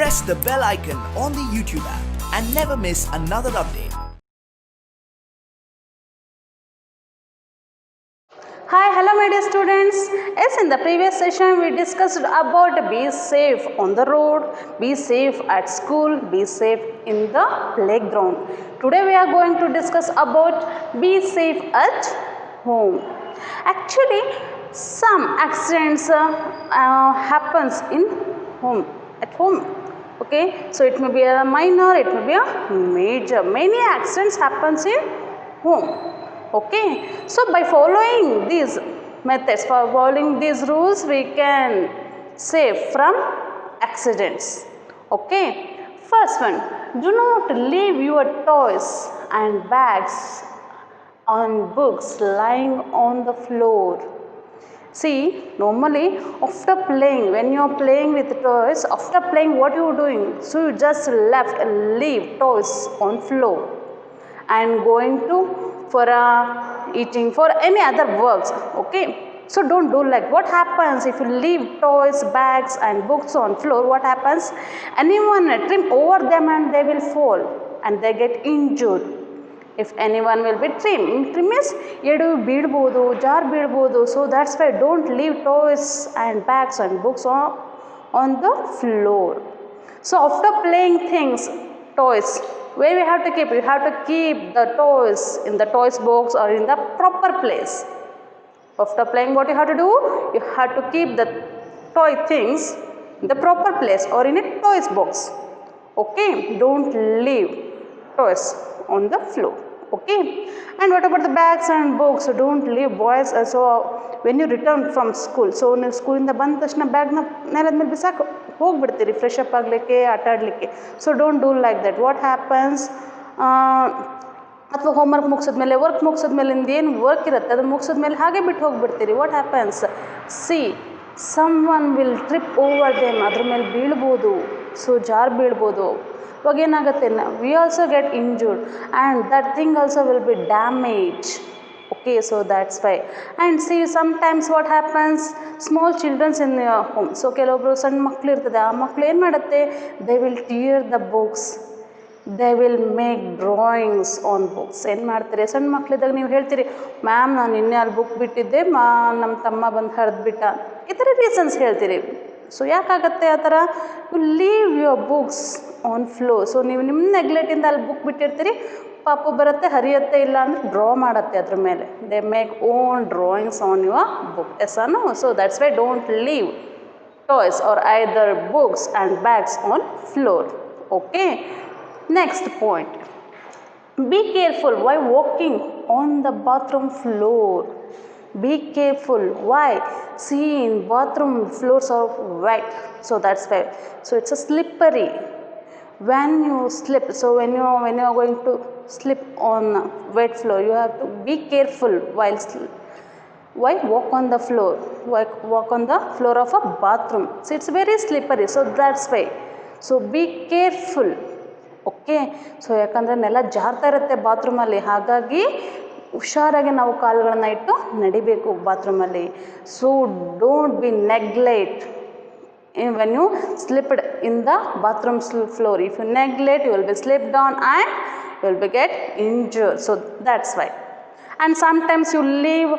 press the bell icon on the YouTube app and never miss another update. Hi, hello my dear students. Yes, in the previous session we discussed about be safe on the road, be safe at school, be safe in the playground. Today we are going to discuss about be safe at home. Actually, some accidents happens in home, at home. Okay, so it may be a minor, it may be a major. Many accidents happens in home. Okay, so by following these methods, for following these rules, we can save from accidents. Okay, first one, do not leave your toys and bags on books lying on the floor. See, normally after playing, when you are playing with toys, after playing what you are doing? So you just leave toys on floor and going to for eating, for any other works. Okay, so don't do like, what happens if you leave toys, bags and books on floor? What happens? Anyone trim over them and they will fall and they get injured. If anyone will be trim means edu beedbodu, jar beedbodu. So that's why don't leave toys and bags and books on the floor. So after playing things, toys, where we have to keep? We have to keep the toys in the toys box or in the proper place. After playing, what you have to do? You have to keep the toy things in the proper place or in a toys box. Okay, don't leave toys on the floor. Okay, and what about the bags and books? So don't leave boys. So when you return from school, so ನೀವು ಸ್ಕೂಲಿಂದ ಬಂದ ತಕ್ಷಣ ಬ್ಯಾಗ್ನ ನೆಲದ ಮೇಲೆ ಬಿಸಾಕಿ ಹೋಗ್ಬಿಡ್ತೀರಿ fresh up ಆಗಲಿಕ್ಕೆ, ಆಟ ಆಡಲಿಕ್ಕೆ. So don't do like that. What happens? ಅಥವಾ ಹೋಮ್ವರ್ಕ್ ಮುಗಿಸಿದ್ಮೇಲೆ, ವರ್ಕ್ ಮುಗಿಸಿದ್ಮೇಲೆ ಏನು ವರ್ಕ್ ಇರುತ್ತೆ ಅದನ್ನು ಮುಗಿಸಿದ್ಮೇಲೆ ಹಾಗೆ ಬಿಟ್ಟು ಹೋಗ್ಬಿಡ್ತೀರಿ. What happens? See, some one will trip over them, ಅದ್ರ ಮೇಲೆ ಬೀಳ್ಬೋದು. ಸೊ ಜಾರ್ ಬೀಳ್ಬೋದು. ಇವಾಗ ಏನಾಗುತ್ತೆ, we also get injured and that thing also will be damage. Okay, so that's why. And see, sometimes what happens, small children's in your home. So ಕೆಲವೊಬ್ರು ಸಣ್ಣ ಮಕ್ಕಳು ಇರ್ತದೆ, ಆ ಮಕ್ಕಳು ಏನು ಮಾಡುತ್ತೆ, they will tear the books, they will make drawings on books. ಏನು ಮಾಡ್ತಾರೆ, ಸಣ್ಣ ಮಕ್ಕಳಿದ್ದಾಗ ನೀವು ಹೇಳ್ತೀರಿ, ಮ್ಯಾಮ್ ನಾನು ನಿನ್ನೆ ಅಲ್ಲಿ ಬುಕ್ ಬಿಟ್ಟಿದ್ದೆ, ನಮ್ಮ ತಮ್ಮ ಬಂದು ಹರಿದ್ಬಿಟ್ಟ, ಈ ಥರ ರೀಸನ್ಸ್ ಹೇಳ್ತೀರಿ. ಸೊ ಯಾಕಾಗತ್ತೆ ಆ ಥರ? You leave your books on floor. So ನೀವು ನಿಮ್ಮ ನೆಗ್ಲೆಕ್ಟಿಂದ ಅಲ್ಲಿ ಬುಕ್ ಬಿಟ್ಟಿರ್ತೀರಿ, ಪಾಪು ಬರುತ್ತೆ, ಹರಿಯುತ್ತೆ, ಇಲ್ಲ ಅಂದರೆ ಡ್ರಾ ಮಾಡುತ್ತೆ ಅದ್ರ ಮೇಲೆ. They make own drawings on your book. Yes or no? So that's why don't leave toys or either books and bags on floor. Okay, next point, be careful while walking on the bathroom floor. Be careful. Why? See, in bathroom floors are wet, so that's why. So it's a slippery when you slip. So when you are going to slip on wet floor, you have to be careful while walk on the floor, walk on the floor of a bathroom. So it's very slippery, so that's why. So be careful. Okay, so ಯಾಕಂದರೆ ನೆಲ ಜಾರ್ತಾ ಇರುತ್ತೆ ಬಾತ್ರೂಮಲ್ಲಿ, ಹಾಗಾಗಿ ಹುಷಾರಾಗಿ ನಾವು ಕಾಲುಗಳನ್ನ ಇಟ್ಟು ನಡಿಬೇಕು ಬಾತ್ರೂಮಲ್ಲಿ. So don't be neglect when you slipped in the bathroom floor. If you neglect, you will be slipped on and you will be get injured. So that's why. And sometimes you leave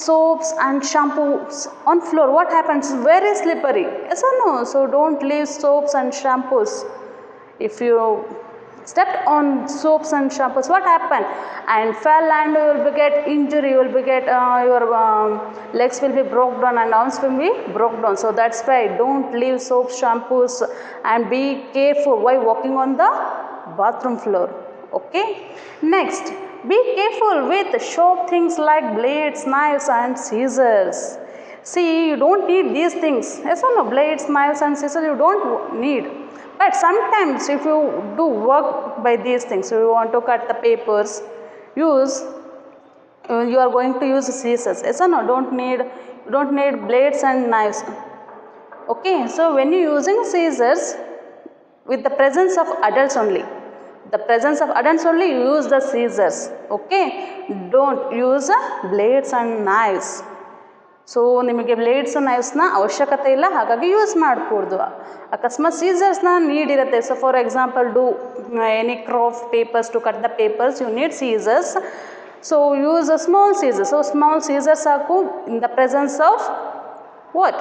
soaps and shampoos on floor. What happens? Very slippery. Yes or no? So don't leave soaps and shampoos. If you stepped on soaps and shampoos, what happened? And fell and you will be get injury, you will be get your legs will be broke down and arms will be broke down. So that's why don't leave soaps, shampoos, and be careful while walking on the bathroom floor. Okay, next, be careful with sharp things like blades, knives and scissors. See, you don't need these things. Yes or no? Blades, knives and scissors you don't need. But sometimes if you do work by these things, so you want to cut the papers, you are going to use scissors. Yes or no? You don't need blades and knives. Okay, so when you using scissors, with the presence of adults only, you use the scissors. Okay, don't use blades and knives. So ನಿಮಗೆ blades ನೈವ್ಸ್ನ ಅವಶ್ಯಕತೆ ಇಲ್ಲ, ಹಾಗಾಗಿ use ಮಾಡಕೂಡ್ದು. ಅಕಸ್ಮಾತ್ ಸೀಸರ್ಸ್ನ need ಇರುತ್ತೆ. So for example do any craft papers to cut the papers you need scissors. So use a small scissor. So small scissor ಸಾಕು. In the presence of what?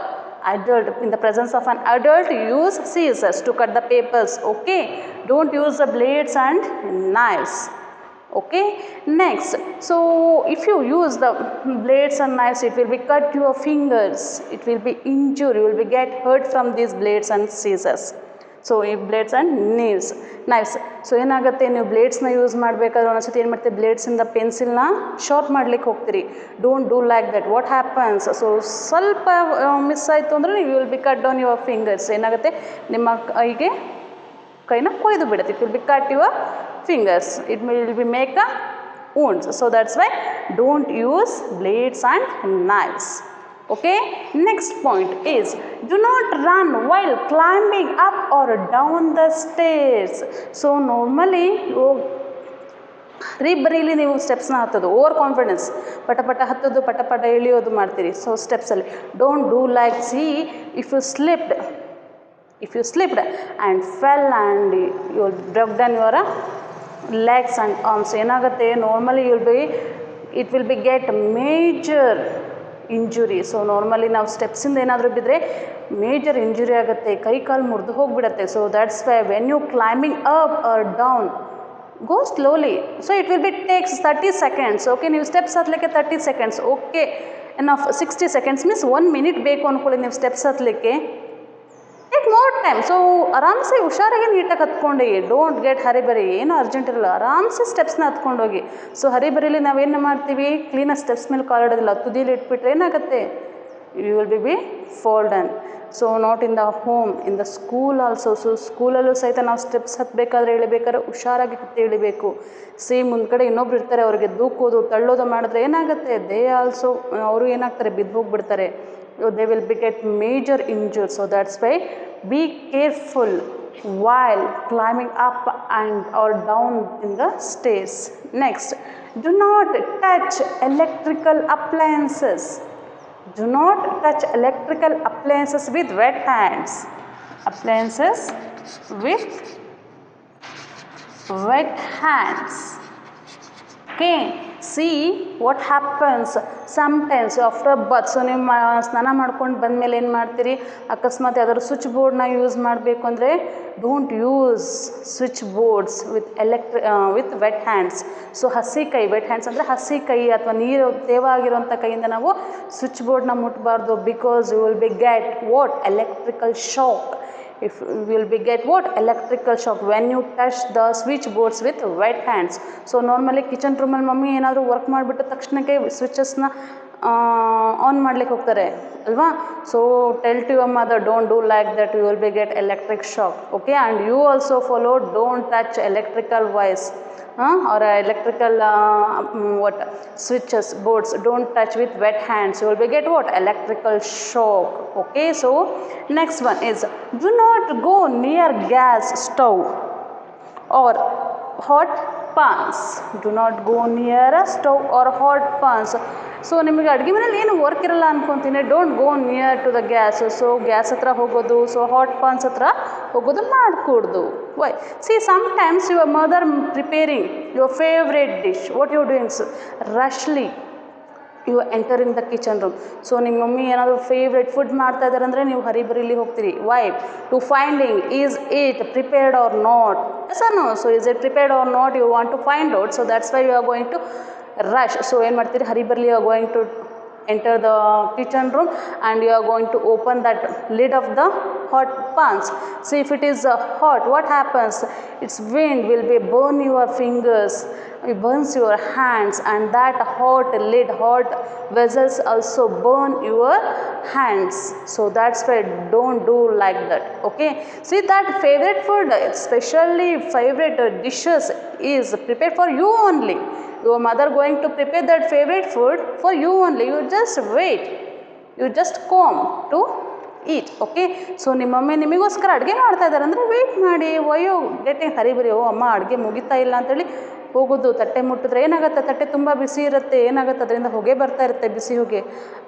Adult. In the presence of an adult, use scissors to cut the papers. Okay, don't use the blades and knives. Okay, next, so if you use the blades and knives, it will be cut your fingers, it will be injured, you will be get hurt from these blades and scissors. So ಈ blades and ನೈವ್ಸ್. So ಏನಾಗುತ್ತೆ, ನೀವು ಬ್ಲೇಡ್ಸ್ನ use ಮಾಡಬೇಕಾದ್ರೆ ಒಂದೊಂದ್ಸತಿ ಏನು ಮಾಡ್ತೀವಿ, ಬ್ಲೇಡ್ಸಿಂದ ಪೆನ್ಸಿಲ್ನ sharp ಮಾಡ್ಲಿಕ್ಕೆ ಹೋಗ್ತೀರಿ. Don't do like that. What happens, so ಸ್ವಲ್ಪ miss ಆಯಿತು ಅಂದರೆ you will be cut down your fingers. ಏನಾಗುತ್ತೆ, ನಿಮ್ಮ ಕೈನ ಕೊಯ್ದು ಬಿಡುತ್ತೆ. It will be cut your fingers, it will be make a wounds. So that's why don't use blades and knives. Okay, next point is do not run while climbing up or down the stairs. So normally ಬರೀಲಿ ನೀವು ಸ್ಟೆಪ್ಸ್ನ ಹತ್ತೋದು, over confidence, ಪಟ ಪಟ ಹತ್ತೋದು, ಪಟ ಪಟ ಇಳಿಯೋದು ಮಾಡ್ತೀರಿ. So ಸ್ಟೆಪ್ಸಲ್ಲಿ don't do like. See if you slipped and fell and you broke down your legs and arms, ಏನಾಗುತ್ತೆ, normally it will be get major injury. So normally ನಾವು ಸ್ಟೆಪ್ಸಿಂದ ಏನಾದರೂ ಬಿದ್ದರೆ ಮೇಜರ್ ಇಂಜುರಿ ಆಗುತ್ತೆ, ಕೈ ಕಾಲು ಮುರಿದು ಹೋಗಿಬಿಡುತ್ತೆ. So that's why when you climbing up or down, go slowly. So it will be takes 30 seconds. Okay, ನೀವು ಸ್ಟೆಪ್ಸ್ ಹತ್ತಲಿಕ್ಕೆ 30 seconds. Okay, enough. 60 seconds means 1 minute ಬೇಕು ಅಂದ್ಕೊಳ್ಳಿ ನೀವು ಸ್ಟೆಪ್ಸ್ ಹತ್ತಲಿಕ್ಕೆ. Take more time. ಸೊ ಆರಾಮ್ಸೆ ಹುಷಾರಾಗಿ ನೀಟಾಗಿ ಹತ್ಕೊಂಡು, ಡೋಂಟ್ ಗೆಟ್ ಹರಿಬರಿ. ಏನು ಅರ್ಜೆಂಟ್ ಇರಲ್ಲ, ಆರಾಮ್ಸೆ ಸ್ಟೆಪ್ಸ್ನ ಹತ್ಕೊಂಡೋಗಿ. ಸೊ ಹರಿಬರಿಲಿ ನಾವೇನು ಮಾಡ್ತೀವಿ, ಕ್ಲೀನಾಗಿ ಸ್ಟೆಪ್ಸ್ ಮೇಲೆ ಕಾಲಿಡೋದಿಲ್ಲ, ತುದಿಲಿ ಇಟ್ಬಿಟ್ರೆ ಏನಾಗುತ್ತೆ, you will be fall down. So not in the home, in the school also. So ಸ್ಕೂಲಲ್ಲೂ ಸಹಿತ ನಾವು ಸ್ಟೆಪ್ಸ್ ಹತ್ತಬೇಕಾದ್ರೆ ಇಳಿಬೇಕಾದ್ರೆ ಹುಷಾರಾಗಿ ಹತ್ತಿ ಇಳಿಬೇಕು. ಸೇಮ್ ಮುಂದ್ಗಡೆ ಇನ್ನೊಬ್ರು ಇರ್ತಾರೆ, ಅವ್ರಿಗೆ ದೂಕೋದು ತಳ್ಳೋದು ಮಾಡಿದ್ರೆ ಏನಾಗುತ್ತೆ, ದೇ ಆಲ್ಸೋ ಅವರು ಏನಾಗ್ತಾರೆ, ಬಿದ್ದು ಹೋಗ್ಬಿಡ್ತಾರೆ. They will be get major injured. So that's why be careful while climbing up and or down in the stairs. Next, do not touch electrical appliances. Do not touch electrical appliances with wet hands. Appliances with wet hands. Okay, see what happens sometimes after bath. So ನೀವು ಸ್ನಾನ ಮಾಡ್ಕೊಂಡು ಬಂದಮೇಲೆ ಏನು ಮಾಡ್ತೀರಿ, ಅಕಸ್ಮಾತ್ ಯಾವ್ದಾದ್ರು switch ಬೋರ್ಡ್ನ use ಮಾಡಬೇಕು ಅಂದರೆ don't use switch boards with wet hands. So ಹಸಿ ಕೈ, ವೆಟ್ ಹ್ಯಾಂಡ್ಸ್ ಅಂದರೆ ಹಸಿ ಕೈ ಅಥವಾ ನೀರು ತೇವ ಆಗಿರೋಂಥ ಕೈಯಿಂದ ನಾವು ಸ್ವಿಚ್ ಬೋರ್ಡ್ನ ಮುಟ್ಟಬಾರ್ದು. Because you will be get what, electrical shock. If you will be get what, electrical shock when you touch the switch boards with wet hands. So normally kitchen room ಅಲ್ಲಿ ಮಮ್ಮಿ ಏನಾದರೂ work ಮಾಡಿಬಿಟ್ಟು ತಕ್ಷಣಕ್ಕೆ ಸ್ವಿಚಸ್ನ on ಮಾಡ್ಲಿಕ್ಕೆ ಹೋಗ್ತಾರೆ ಅಲ್ವಾ. So tell to your mother, don't do like that, you will be get electric shock. Okay, and you also follow, don't touch electrical wires or electrical what switches boards, don't touch with wet hands, you will be get what, electrical shock. Okay, so next one is do not go near gas stove or hot pans. Do not go near a stove or hot pans. So ನಿಮಗೆ ಅಡುಗೆ ಮನೇಲಿ ಏನು work ಇರಲ್ಲ ಅನ್ಕೊತೀನಿ, don't go near to the gas. So gas ಹತ್ರ ಹೋಗೋದು, so hot pans ಹತ್ರ ಹೋಗೋದು ಮಾಡಕೂಡ್ದು. Why, see sometimes your mother preparing your favourite dish, what you doings rushly you entering the kitchen room. So ನಿಮ್ಮ mummy ಏನಾದರೂ favourite food ಮಾಡ್ತಾ ಇದ್ದಾರೆ ಅಂದರೆ ನೀವು ಹರಿಬರಿಲಿ ಹೋಗ್ತೀರಿ. Why, to finding is it prepared or not. Yes or no? So is it prepared or not, you want to find out. So that's why you are going to rush. So ಏನು ಮಾಡ್ತೀರಿ, ಹರಿಬರ್ಲಿ you are going to enter the kitchen room and you are going to open that lid of the hot pans. See if it is hot, what happens, its wind will be burn your fingers, it burns your hands, and that hot lid, hot vessels also burn your hands. So that's why don't do like that. Okay, see that favorite food, especially favorite dishes is prepared for you only. Your mother going to prepare that favorite food for you only. You just wait, you just come to eat. Okay, so ನಿಮ್ಮ mummy ನಿಮಗೋಸ್ಕರ ಅಡುಗೆ ಮಾಡ್ತಾ ಇದ್ದಾರೆ ಅಂದರೆ weight ಮಾಡಿ. ವಯೋ getting hurry-burry, ಓ ಅಮ್ಮ ಅಡುಗೆ ಮುಗಿತಾ ಇಲ್ಲ ಅಂತೇಳಿ ಹೋಗೋದು, ತಟ್ಟೆ ಮುಟ್ಟಿದ್ರೆ ಏನಾಗುತ್ತೆ, ತಟ್ಟೆ ತುಂಬ ಬಿಸಿ ಇರುತ್ತೆ, ಏನಾಗುತ್ತೆ ಅದರಿಂದ ಹೊಗೆ ಬರ್ತಾ ಇರುತ್ತೆ, ಬಿಸಿ ಹೊಗೆ,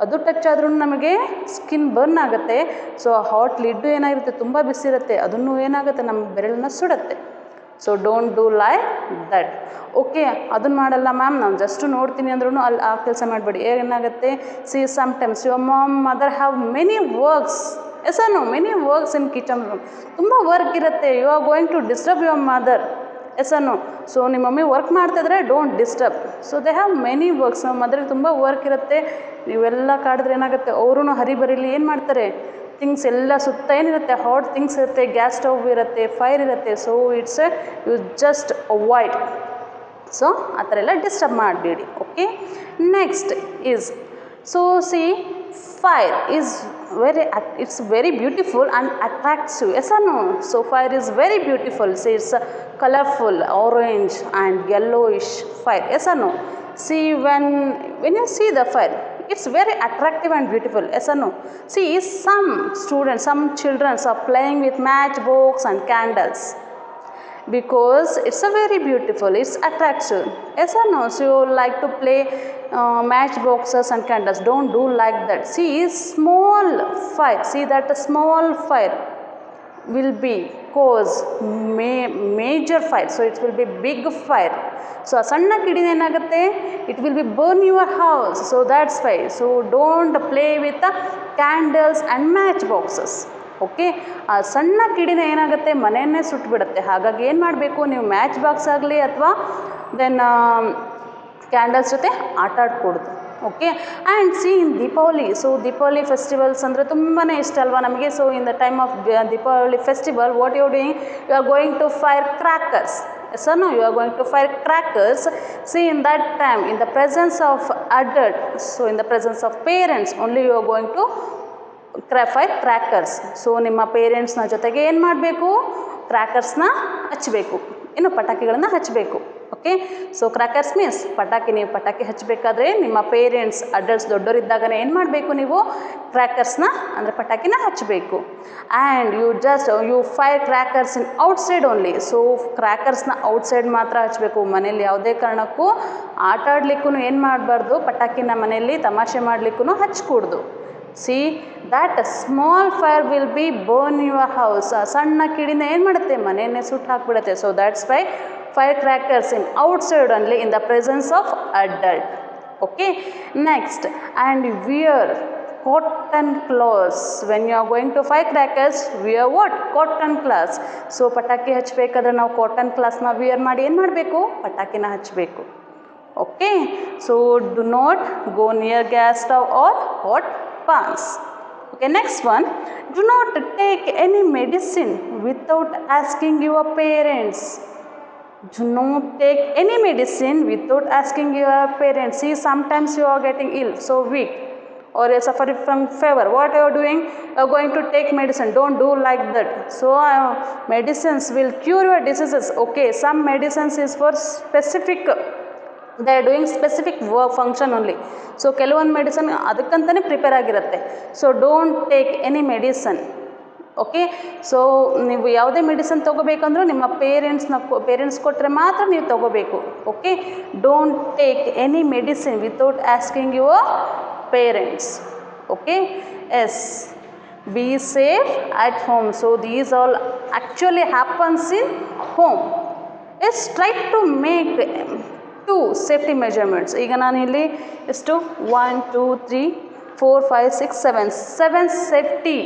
ಅದು ಟಚ್ ಆದ್ರೂ ನಮಗೆ ಸ್ಕಿನ್ ಬರ್ನ್ ಆಗುತ್ತೆ. ಸೊ ಹಾಟ್ ಲಿಡ್ಡು ಏನಾಗಿರುತ್ತೆ ತುಂಬ ಬಿಸಿ ಇರುತ್ತೆ, ಅದನ್ನು ಏನಾಗುತ್ತೆ ನಮ್ಮ ಬೆರಳನ್ನ ಸುಡುತ್ತೆ. So don't do like that. Okay, ಅದನ್ನು ಮಾಡಲ್ಲ ಮ್ಯಾಮ್, ನಾನು ಜಸ್ಟು ನೋಡ್ತೀನಿ ಅಂದ್ರೂ ಅಲ್ಲಿ ಆ ಕೆಲಸ ಮಾಡಬೇಡಿ. ಏನಾಗುತ್ತೆ, see sometimes your mom mother have many works. Yes or no, many works in kitchen room. ತುಂಬ ವರ್ಕ್ ಇರುತ್ತೆ, you are going to disturb your mother. Yes or no. So ನಿಮ್ಮ ಮಮ್ಮಿ ವರ್ಕ್ ಮಾಡ್ತಿದ್ರೆ don't disturb. So they have many works. ನಮ್ಮ ಮದ್ರಿಗೆ ತುಂಬ work ಇರುತ್ತೆ, ನೀವೆಲ್ಲ ಕಾಡಿದ್ರೆ ಏನಾಗುತ್ತೆ, ಅವರು ಹರಿಬರಿಲಿ ಏನು ಮಾಡ್ತಾರೆ, ಥಿಂಗ್ಸ್ ಎಲ್ಲ ಸುತ್ತ ಏನಿರುತ್ತೆ, ಹಾಟ್ ಥಿಂಗ್ಸ್ ಇರುತ್ತೆ, ಗ್ಯಾಸ್ ಸ್ಟವ್ ಇರುತ್ತೆ, ಫೈರ್ ಇರುತ್ತೆ. So it's you just avoid. So ಆ ಥರ ಎಲ್ಲ ಡಿಸ್ಟರ್ಬ್ ಮಾಡಬೇಡಿ. Okay, next is, so see fire is it's very beautiful and attracts you. Yes or no? So fire is very beautiful. See, it's a colorful orange and yellowish fire. Yes or no? See, when you see the fire, it's very attractive and beautiful. Yes or no? See, some students, some children are playing with matchbox and candles because it's a very beautiful, it's attractive. Yes or no? So you like to play matchboxes and candles. Don't do like that. See, small fire, see that small fire will be cause major fire. So it will be big fire. So ಸಣ್ಣ ಕಿಡಿನ ಏನಾಗುತ್ತೆ, it will be burn your house. So that's why, so don't play with the candles and matchboxes. Okay, ಆ ಸಣ್ಣ ಕಿಡಿನ ಏನಾಗುತ್ತೆ, ಮನೆಯನ್ನೇ ಸುಟ್ಟುಬಿಡುತ್ತೆ. ಹಾಗಾಗಿ ಏನು ಮಾಡಬೇಕು, ನೀವು match box ಆಗಲಿ ಅಥವಾ ದೆನ್ ಕ್ಯಾಂಡಲ್ಸ್ ಜೊತೆ ಆಟ ಆಡ್ಕೊಡ್ದು. Okay, and see in Deepavali, so Deepavali festivals ಅಂದರೆ ತುಂಬಾ ಇಷ್ಟ ಅಲ್ವಾ ನಮಗೆ. So in the time of Deepavali festival, what you doing, you are going to fire crackers. Yes or no? You are going to fire crackers. See, in that time, in the presence of adult, so in the presence of parents only, you are going to fire crackers. So ನಿಮ್ಮ ಪೇರೆಂಟ್ಸ್ನ ಜೊತೆಗೆ ಏನು ಮಾಡಬೇಕು, ಕ್ರ್ಯಾಕರ್ಸ್ನ ಹಚ್ಚಬೇಕು, ಇನ್ನು ಪಟಾಕಿಗಳನ್ನು ಹಚ್ಚಬೇಕು. Okay, so crackers means ಪಟಾಕಿ. ನೀವು ಪಟಾಕಿ ಹಚ್ಚಬೇಕಾದ್ರೆ ನಿಮ್ಮ ಪೇರೆಂಟ್ಸ್ ಅಡಲ್ಟ್ಸ್ ದೊಡ್ಡವರಿದ್ದಾಗನೇ ಏನು ಮಾಡಬೇಕು, ನೀವು ಕ್ರ್ಯಾಕರ್ಸ್ನ ಅಂದರೆ ಪಟಾಕಿನ ಹಚ್ಚಬೇಕು. And you fire crackers in outside only. So ಕ್ರ್ಯಾಕರ್ಸ್ನ ಔಟ್ಸೈಡ್ ಮಾತ್ರ ಹಚ್ಚಬೇಕು, ಮನೇಲಿ ಯಾವುದೇ ಕಾರಣಕ್ಕೂ ಆಟ ಆಡ್ಲಿಕ್ಕೂ ಏನು ಮಾಡಬಾರ್ದು, ಪಟಾಕಿನ ಮನೆಯಲ್ಲಿ ತಮಾಷೆ ಮಾಡಲಿಕ್ಕೂ ಹಚ್ಕೂಡ್ದು. See that small fire will be burn your house. ಸಣ್ಣ ಕಿಡಿನ ಏನು ಮಾಡುತ್ತೆ, ಮನೆಯನ್ನೇ ಸುಟ್ಟು ಹಾಕ್ಬಿಡುತ್ತೆ. So that's why fire crackers in outside only, in the presence of adult. Okay, next, and wear cotton clothes. When you are going to fire crackers, wear what? Cotton cloths. So ಪಟಾಕಿ ಹಚ್ಚಬೇಕಾದ್ರೆ ನಾವು cotton ಕ್ಲಾಸ್ನ wear ಮಾಡಿ ಏನು ಮಾಡಬೇಕು, ಪಟಾಕಿನ ಹಚ್ಚಬೇಕು. Okay, so do not go near gas stove or hot pans. Okay, next one, do not take any medicine without asking your parents. Do not take any medicine without asking your parents. See, sometimes you are getting ill, so weak, or you are suffering from fever. What you are doing? You are going to take medicine. Don't do like that. So medicines will cure your diseases. Okay, some medicines is for specific, they are doing specific work function only. So ಕೆಲವೊಂದು medicine ಅದಕ್ಕಂತಲೇ prepare ಆಗಿರುತ್ತೆ. So don't take any medicine. Okay, so ನೀವು ಯಾವುದೇ medicine ತೊಗೋಬೇಕಂದ್ರೂ ನಿಮ್ಮ parents ಕೊಟ್ಟರೆ ಮಾತ್ರ ನೀವು ತೊಗೋಬೇಕು. Okay, don't take any medicine without asking your parents. Okay, yes, be safe at home. So these all actually happens in home. Yes, try to make 2 safety measurements. ಈಗ ನಾನು ಇಲ್ಲಿ ಎಷ್ಟು 1 2 3 4 5 6 7 safety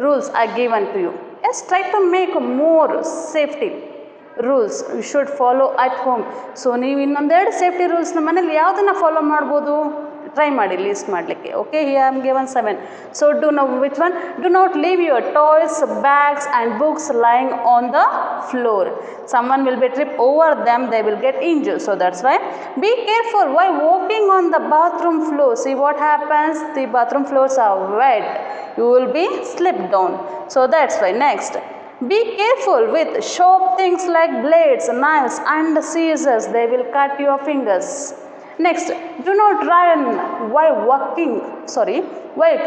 rules are given to you. Yes, try to make more safety rules you should follow at home. So ನೀವು ಇನ್ನೊಂದೆರಡು safety ರೂಲ್ಸ್ನ ಮನೇಲಿ ಯಾವುದನ್ನು follow ಮಾಡ್ಬೋದು, try ಮಾಡಿ ಲೀಸ್ಟ್ ಮಾಡಲಿಕ್ಕೆ. Okay, here I am given 7. So do know which one. Do not leave your toys, bags and books lying on the floor. Someone will be trip over them, they will get injured. So that's why be careful while walking on the bathroom floor. See what happens, the bathroom floors are wet, you will be slipped down. So that's why. Next, be careful with sharp things like blades, knives and scissors, they will cut your fingers. Next, do not run while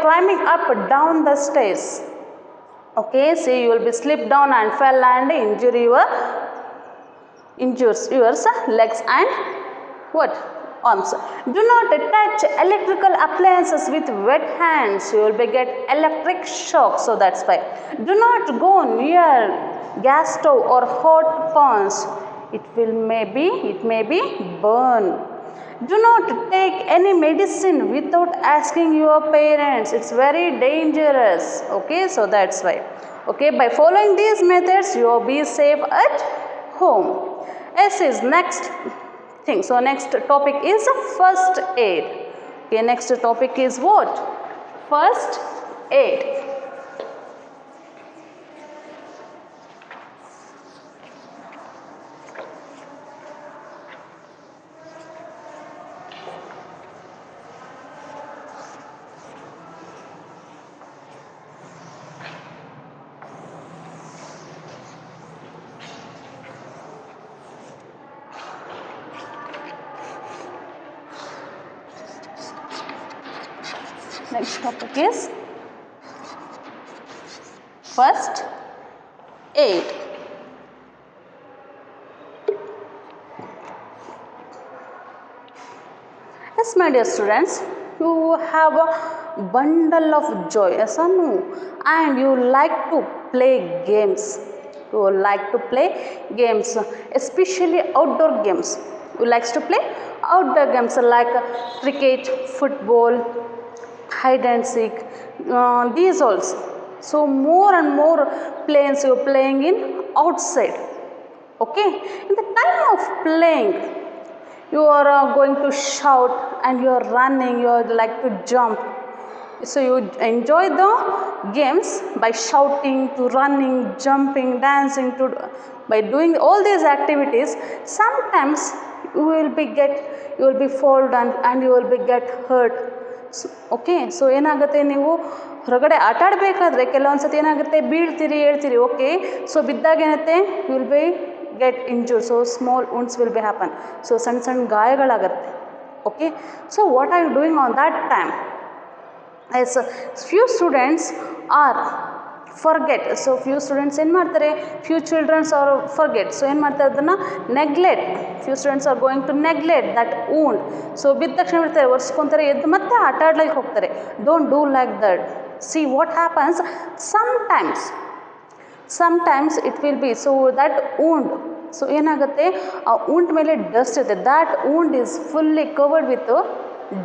climbing up down the stairs. Okay, see, you will be slipped down and fell and injure your injures your legs and what? Arms. Do not touch electrical appliances with wet hands. You will be get electric shock. So that's why. Do not go near gas stove or hot pans. It may be burn. Do not take any medicine without asking your parents. It's very dangerous. Okay, so that's why. Okay, by following these methods, you will be safe at home. S is next thing. So next topic is first aid. Okay, next topic is what? First aid. Next topic is first aid. Yes, my dear students, you have a bundle of joy, yes or no? And you like to play games. You like to play games, especially outdoor games. You likes to play outdoor games like cricket, football, hide and seek, these also. So more and more plays you are playing in outside. Okay, in the time of playing, you are going to shout and you are running, you are like to jump. So you enjoy the games by shouting, to running, jumping, dancing, to by doing all these activities. Sometimes you will be fall down and you will be get hurt. Okay so ಏನಾಗುತ್ತೆ, ನೀವು ಹೊರಗಡೆ ಆಟ ಆಡಬೇಕಾದ್ರೆ ಕೆಲವೊಂದು ಸತಿ ಏನಾಗುತ್ತೆ, ಬೀಳ್ತೀರಿ ಹೇಳ್ತೀರಿ. Okay, so ಬಿದ್ದಾಗ ಏನಾಗುತ್ತೆ, you will be get injured. So small wounds will be happen. So ಸಣ್ಣ ಸಣ್ಣ ಗಾಯಗಳಾಗುತ್ತೆ. Okay, so what are you doing on that time? Yes, few students are forget. So few students ಏನು ಮಾಡ್ತಾರೆ, few childrens are forget. So ಏನು ಮಾಡ್ತಾರೆ, ಅದನ್ನು neglect. Few students are going to neglect that wound. So ಬಿದ್ದ ತಕ್ಷಣ ಬಿಡ್ತಾರೆ, ಒರೆಸ್ಕೊತಾರೆ, ಎದ್ದು ಮತ್ತೆ ಆಟ ಆಡ್ಲಿಕ್ಕೆ ಹೋಗ್ತಾರೆ. Don't do like that. See what happens, sometimes it will be so that wound. So ಏನಾಗುತ್ತೆ, ಆ wound ಮೇಲೆ ಡಸ್ಟ್ ಇರುತ್ತೆ. That wound is fully covered with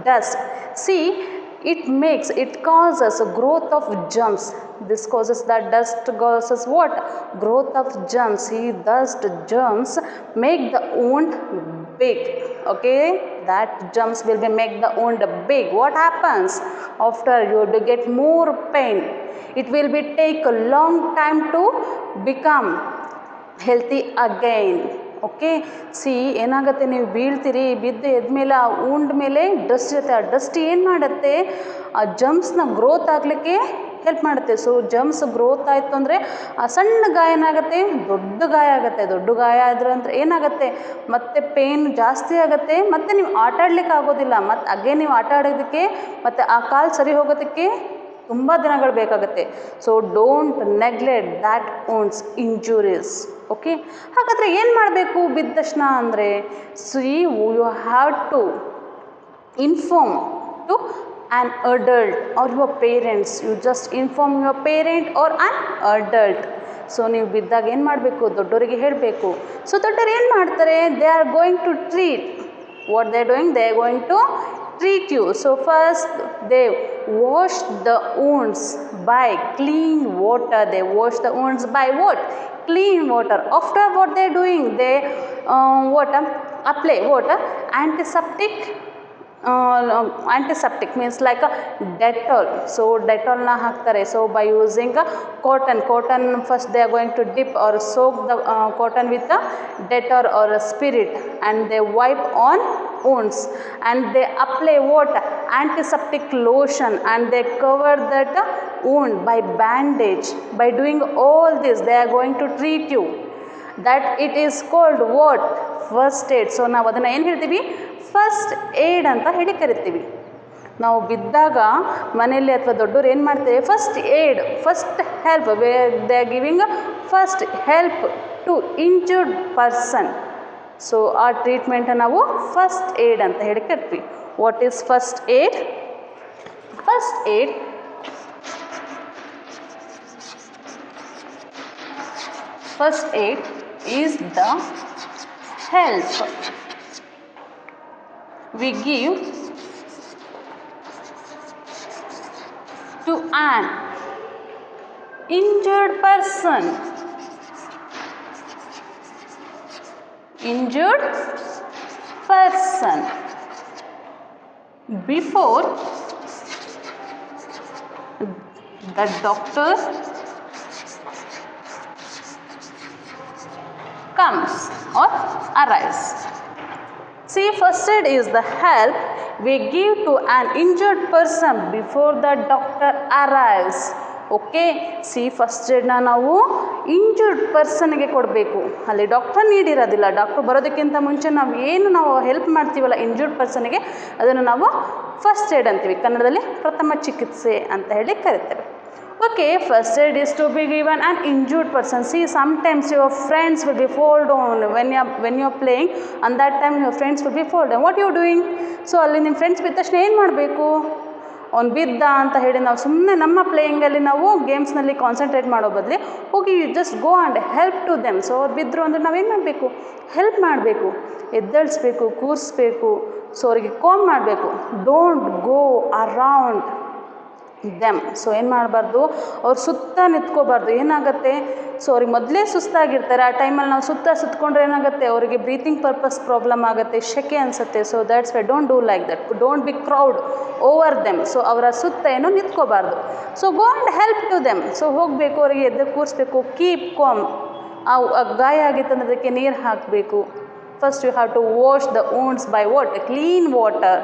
dust. See, it causes growth of germs. This causes that dust causes what? Growth of germs. See, dust germs make the wound big. Okay, that germs will be make the wound big. What happens after? You will get more pain. It will be take a long time to become healthy again. Okay, C ಏನಾಗುತ್ತೆ, ನೀವು ಬೀಳ್ತೀರಿ, ಬಿದ್ದು ಎದ್ಮೇಲೆ ಆ ವುಂಡ್ ಮೇಲೆ dust ಇರುತ್ತೆ. ಆ dust ಏನು ಮಾಡುತ್ತೆ, ಆ ಜಮ್ಸ್ನ ಗ್ರೋತ್ ಆಗಲಿಕ್ಕೆ ಹೆಲ್ಪ್ ಮಾಡುತ್ತೆ. ಸೊ ಜಮ್ಸ್ ಗ್ರೋತ್ ಆಯಿತು ಅಂದರೆ ಆ ಸಣ್ಣ ಗಾಯ ಏನಾಗುತ್ತೆ, ದೊಡ್ಡ ಗಾಯ ಆಗುತ್ತೆ. ದೊಡ್ಡ ಗಾಯ ಆದ್ರೆ ಅಂದರೆ ಏನಾಗುತ್ತೆ, ಮತ್ತೆ ಪೇನ್ ಜಾಸ್ತಿ ಆಗುತ್ತೆ, ಮತ್ತು ನೀವು ಆಟ ಆಡ್ಲಿಕ್ಕೆ ಆಗೋದಿಲ್ಲ. ಮತ್ತು ಅಗೇನ್ ನೀವು ಆಟ ಆಡೋದಕ್ಕೆ ಮತ್ತು ಆ ಕಾಲು ಸರಿ ಹೋಗೋದಕ್ಕೆ ತುಂಬ ದಿನಗಳು ಬೇಕಾಗುತ್ತೆ. So don't neglect that wounds injuries. Okay, ಹಾಗಾದರೆ ಏನು ಮಾಡಬೇಕು ಬಿದ್ದ ತಕ್ಷಣ ಅಂದರೆ, see you have to inform to an adult or your parents. You just inform your parent or an adult. So ನೀವು ಬಿದ್ದಾಗ ಏನು ಮಾಡಬೇಕು, ದೊಡ್ಡವರಿಗೆ ಹೇಳಬೇಕು. ಸೊ ದೊಡ್ಡವರು ಏನು ಮಾಡ್ತಾರೆ, they are going to treat. What they are doing, they are going to treat you. So first they wash the wounds by clean water. They wash the wounds by what? Clean water. After what they are doing, they apply water antiseptic. Antiseptic means like a Dettol. So Dettol na haktare. So by using a cotton first they are going to dip or soak the cotton with the Dettol or a spirit, and they wipe on wounds, and they apply what? Antiseptic lotion, and they cover that wound by bandage. By doing all this, they are going to treat you. That it is called what? First aid. So ನಾವು ಅದನ್ನು ಏನು ಹೇಳ್ತೀವಿ, first aid ಅಂತ ಹೇಳಿ ಕರಿತೀವಿ. ನಾವು ಬಿದ್ದಾಗ ಮನೆಯಲ್ಲಿ ಅಥವಾ ದೊಡ್ಡವರು ಏನು ಮಾಡ್ತೇವೆ, first aid, first help. They are giving first help to injured person. So ಆ ಟ್ರೀಟ್ಮೆಂಟ್ ನಾವು ಫಸ್ಟ್ ಏಡ್ ಅಂತ ಹೇಳಿ ಕರಿತೀವಿ. What is first aid? First aid is the help we give to an injured person before the doctor comes or arrives. See, first aid is the help we give to an injured person before the doctor arrives. Okay, see first ಏಡ್ನ ನಾವು injured ಪರ್ಸನ್ಗೆ ಕೊಡಬೇಕು. ಅಲ್ಲಿ doctor ನೀಡಿರೋದಿಲ್ಲ. Doctor ಬರೋದಕ್ಕಿಂತ ಮುಂಚೆ ನಾವು help ಮಾಡ್ತೀವಲ್ಲ injured ಪರ್ಸನ್ಗೆ, ಅದನ್ನು ನಾವು ಫಸ್ಟ್ ಏಡ್ ಅಂತೀವಿ. ಕನ್ನಡದಲ್ಲಿ ಪ್ರಥಮ ಚಿಕಿತ್ಸೆ ಅಂತ ಹೇಳಿ ಕರಿತೇವೆ. Okay, first aid is to be given an injured person. See, sometimes your friends will be fall down when you're playing, and that time your friends will be fall down. What you doing? So ಅಲ್ಲಿ ನಿಮ್ಮ friends ಬಿದ್ದ ತಕ್ಷಣ ಏನು ಮಾಡಬೇಕು? ಅವ್ನು ಬಿದ್ದ ಅಂತ ಹೇಳಿ ನಾವು ಸುಮ್ಮನೆ ನಮ್ಮ ಪ್ಲೇಯಿಂಗಲ್ಲಿ ನಾವು ಗೇಮ್ಸ್ನಲ್ಲಿ ಕಾನ್ಸಂಟ್ರೇಟ್ ಮಾಡೋ ಬದಲು ಹೋಗಿ just go and help to them. So ಅವ್ರು ಬಿದ್ದರು ಅಂದರೆ ನಾವೇನು ಮಾಡಬೇಕು? ಹೆಲ್ಪ್ ಮಾಡಬೇಕು, ಎದ್ದೇಳಿಸ್ಬೇಕು, ಕೂರಿಸ್ಬೇಕು, ಸೊ ಅವರಿಗೆ ಕಾಮ್ ಮಾಡಬೇಕು. Don't go around them. So ಏನು ಮಾಡಬಾರ್ದು? ಅವ್ರು ಸುತ್ತ ನಿಂತ್ಕೋಬಾರ್ದು. ಏನಾಗುತ್ತೆ? ಸೊ ಅವ್ರಿಗೆ ಮೊದಲೇ ಸುಸ್ತಾಗಿರ್ತಾರೆ. ಆ ಟೈಮಲ್ಲಿ ನಾವು ಸುತ್ತಕೊಂಡ್ರೆ ಏನಾಗುತ್ತೆ? ಅವರಿಗೆ ಬ್ರೀತಿಂಗ್ ಪರ್ಪಸ್ ಪ್ರಾಬ್ಲಮ್ ಆಗುತ್ತೆ, ಶೆಕೆ ಅನಿಸುತ್ತೆ. So that's why don't do like that. Don't be crowd over them. So ಅವರ ಸುತ್ತ ಏನೋ ನಿಂತ್ಕೋಬಾರ್ದು. So go and help to them. So ಹೋಗಬೇಕು, ಅವರಿಗೆ ಎದ್ದು ಕೂರಿಸ್ಬೇಕು. Keep com. ಆ ಗಾಯ ಆಗಿತ್ತು ಅದಕ್ಕೆ ನೀರು ಹಾಕಬೇಕು. First you have to wash the wounds by what? Clean water.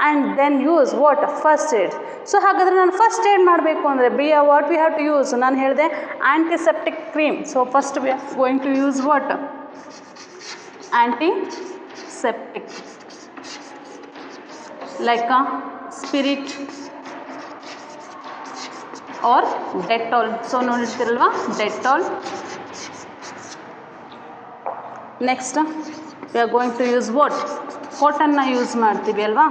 And then use what? First aid. So ಹಾಗಾದರೆ ನಾನು ಫಸ್ಟ್ ಏಡ್ ಮಾಡಬೇಕು ಅಂದರೆ what we have to use? ನಾನು ಹೇಳಿದೆ antiseptic cream. So first we are going to use what? Antiseptic, like spirit or Dettol. So ನೋಡಿರ್ತೀರಲ್ವಾ, Dettol. Next we are going to use what? ಕಾಟನ್ನ use ಮಾಡ್ತೀವಿ ಅಲ್ವಾ.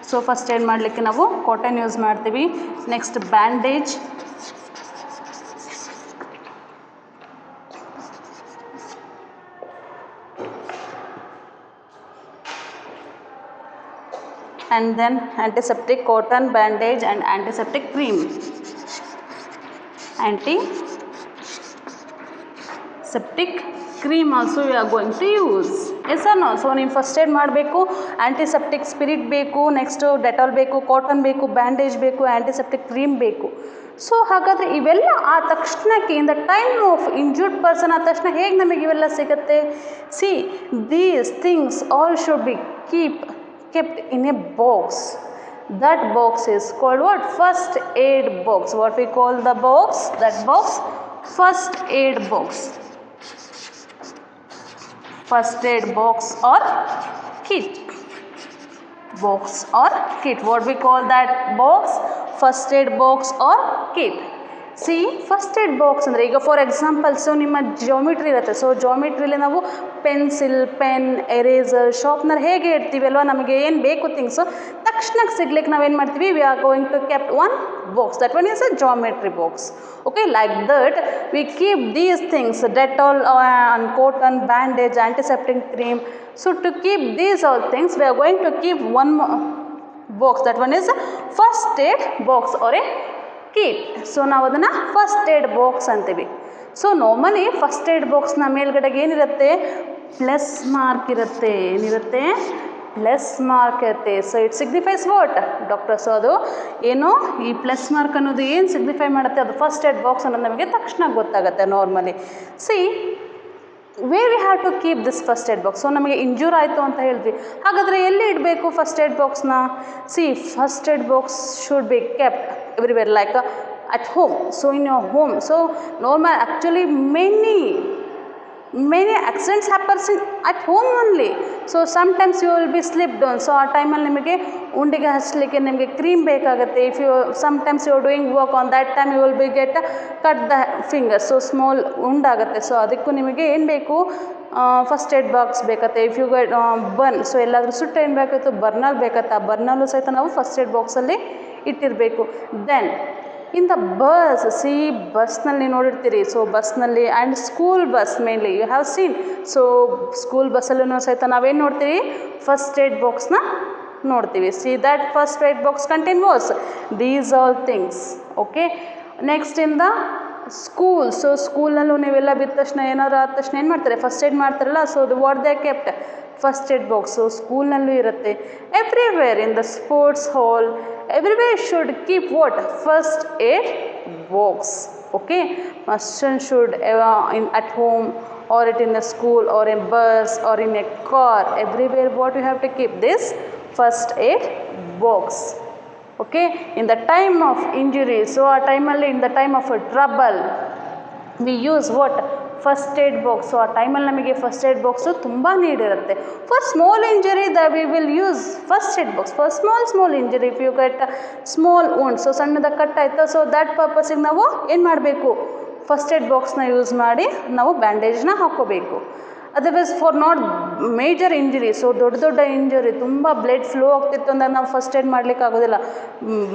So first aid ಮಾಡಲಿಕ್ಕೆ ನಾವು cotton use ಮಾಡ್ತೀವಿ. Next bandage, and then antiseptic, cotton, bandage and antiseptic cream. Antiseptic cream also we are going to use. Yes or no? So ನೀವು first aid ಮಾಡಬೇಕು, antiseptic spirit ಬೇಕು, next Dettol ಬೇಕು, cotton ಬೇಕು, bandage ಬೇಕು, antiseptic cream ಬೇಕು. So ಹಾಗಾದರೆ ಇವೆಲ್ಲ ಆ ತಕ್ಷಣಕ್ಕೆ ಇನ್ the time of injured person ಆದ ತಕ್ಷಣ ಹೇಗೆ ನಮಗೆ ಇವೆಲ್ಲ ಸಿಗುತ್ತೆ? C, these things all should be kept in a box. That box is called what? First aid box. What we call the box? That box? First aid box. First aid box or kit. Box or kit. What we call that box? First aid box or kit. C, first aid box ಅಂದರೆ ಈಗ for example, so ನಿಮ್ಮ geometry ಇರುತ್ತೆ. So ಜಾಮಿಟ್ರಿಲಿ ನಾವು pencil, pen, eraser, sharpener ಹೇಗೆ ಇಡ್ತೀವಿ ಅಲ್ವಾ, ನಮಗೆ ಏನು ಬೇಕು ಥಿಂಗ್ಸು ತಕ್ಷಣಕ್ಕೆ ಸಿಗ್ಲಿಕ್ಕೆ ನಾವೇನು ಮಾಡ್ತೀವಿ? We are going to keep one box. That one is a geometry box. Okay, like that we keep these things, Dettol, cotton, bandage, antiseptic cream. So to keep these all things we are going to keep one box. That one is first aid box or a kit. So ನಾವು ಅದನ್ನು first aid box ಅಂತೀವಿ. So normally first aid ಬಾಕ್ಸ್ನ ಮೇಲ್ಗಡೆಗೆ ಏನಿರುತ್ತೆ? Plus mark ಇರುತ್ತೆ. ಏನಿರುತ್ತೆ? Plus mark ಇರುತ್ತೆ. So it signifies what? Doctor. So ಅದು ಏನು, ಈ ಪ್ಲಸ್ ಮಾರ್ಕ್ ಅನ್ನೋದು ಏನು ಸಿಗ್ನಿಫೈ ಮಾಡುತ್ತೆ? ಅದು ಫಸ್ಟ್ ಏಡ್ ಬಾಕ್ಸ್ ಅನ್ನೋದು ನಮಗೆ ತಕ್ಷಣ ಗೊತ್ತಾಗುತ್ತೆ normally. See, way we have to keep this first aid box. So ನಮಗೆ ಇಂಜೂರ್ ಆಯಿತು ಅಂತ ಹೇಳಿದ್ವಿ, ಹಾಗಾದರೆ ಎಲ್ಲಿ ಇಡಬೇಕು ಫಸ್ಟ್ ಏಡ್ ಬಾಕ್ಸ್ನ? See, first aid box should be kept everywhere, like at home. So in your home. So normal, actually many accidents happens at home only. So sometimes you will be slipped on. So ಆ ಟೈಮಲ್ಲಿ ನಿಮಗೆ ಉಂಡಿಗೆ ಹಚ್ಚಲಿಕ್ಕೆ ನಿಮಗೆ cream ಬೇಕಾಗುತ್ತೆ. If you sometimes you are doing work on that time you will be cut the finger. So small ಉಂಡಾಗುತ್ತೆ. So ಅದಕ್ಕೂ ನಿಮಗೆ ಏನು ಬೇಕು? ಫಸ್ಟ್ ಏಡ್ ಬಾಕ್ಸ್ ಬೇಕತ್ತೆ. If you get burn, so ಎಲ್ಲಾದರೂ ಸುಟ್ಟು ಏನು ಬೇಕಾಯಿತು, ಬರ್ನಲ್ ಬೇಕತ್ತೆ. ಆ ಬರ್ನಲ್ಲೂ ಸಹಿತ ನಾವು ಫಸ್ಟ್ ಏಡ್ ಬಾಕ್ಸಲ್ಲಿ ಇಟ್ಟಿರಬೇಕು. ದೆನ್ ಇನ್ ದ ಬಸ್, ಬಸ್ನಲ್ಲಿ ನೋಡಿರ್ತೀರಿ. ಸೊ ಬಸ್ನಲ್ಲಿ and school bus mainly you have seen. So school ಬಸ್ಸಲ್ಲೂ ಸಹಿತ ನಾವೇನು ನೋಡ್ತೀವಿ, ಫಸ್ಟ್ ಏಡ್ ಬಾಕ್ಸ್ನ ನೋಡ್ತೀವಿ. See that first aid box contain was these all things. Okay, next in the school. So ಸ್ಕೂಲ್ನಲ್ಲೂ ನೀವೆಲ್ಲ ಬಿದ್ದ ತಕ್ಷಣ ಏನಾದ್ರು ಆದ ತಕ್ಷಣ ಏನು ಮಾಡ್ತಾರೆ, ಫಸ್ಟ್ ಏಡ್ ಮಾಡ್ತಾರಲ್ಲ. So what they kept first aid box ಸ್ಕೂಲ್ನಲ್ಲೂ ಇರುತ್ತೆ. Everywhere in the sports hall, everywhere should keep what first aid box. Okay, must should in at home or it in the school or in bus or in a car, everywhere what you have to keep this first aid box. Okay, in the time of injury, so a time alli in the time of a trouble we use what first aid box. So ಆ ಟೈಮಲ್ಲಿ ನಮಗೆ first aid box ತುಂಬ need ಇರುತ್ತೆ. For small injury the we will use first aid box. For small injury if you get small wound, so ಸಣ್ಣದಾಗಿ cut ಆಯಿತು, so that ಪರ್ಪಸಿಗೆ ನಾವು ಏನು ಮಾಡಬೇಕು, ಫಸ್ಟ್ ಏಡ್ ಬಾಕ್ಸ್ನ ಯೂಸ್ ಮಾಡಿ ನಾವು ಬ್ಯಾಂಡೇಜ್ನ ಹಾಕ್ಕೋಬೇಕು. Otherwise for not major injury, so ದೊಡ್ಡ ಇಂಜರಿ ತುಂಬ ಬ್ಲಡ್ ಫ್ಲೋ ಆಗ್ತಿತ್ತು ಅಂದರೆ ನಾವು ಫಸ್ಟ್ ಏಡ್ ಮಾಡಲಿಕ್ಕೆ ಆಗೋದಿಲ್ಲ.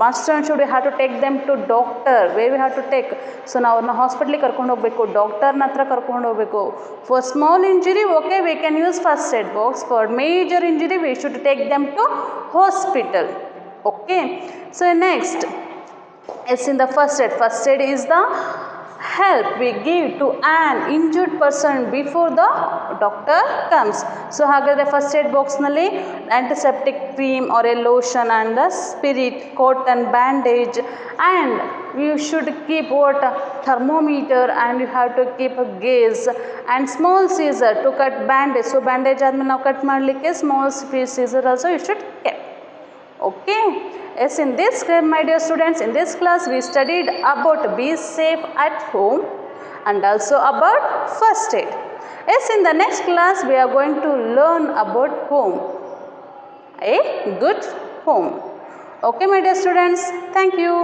Must and should have to take them to doctor. We have to take, so ನಾವು ಅವ್ರನ್ನ ಹಾಸ್ಪಿಟ್ಲಿಗೆ ಕರ್ಕೊಂಡು ಹೋಗಬೇಕು, ಡಾಕ್ಟರ್ನ ಹತ್ರ ಕರ್ಕೊಂಡು ಹೋಗಬೇಕು. For small injury okay we can use first aid box. For major injury we should take them to hospital. Okay, so next it's in the first aid is the help we give to an injured person before the doctor comes. So ಹಾಗಾದರೆ first aid ಬಾಕ್ಸ್ನಲ್ಲಿ antiseptic cream or a lotion and the spirit, cotton bandage, and you should keep what thermometer, and you have to keep a gauze and small scissor to cut bandage. So bandage ಆದಮೇಲೆ ನಾವು cut ಮಾಡಲಿಕ್ಕೆ small scissor also you should keep. Okay, yes, in this my dear students, in this class we studied about be safe at home and also about first aid. Yes, in the next class we are going to learn about home, a good home. Okay my dear students, thank you.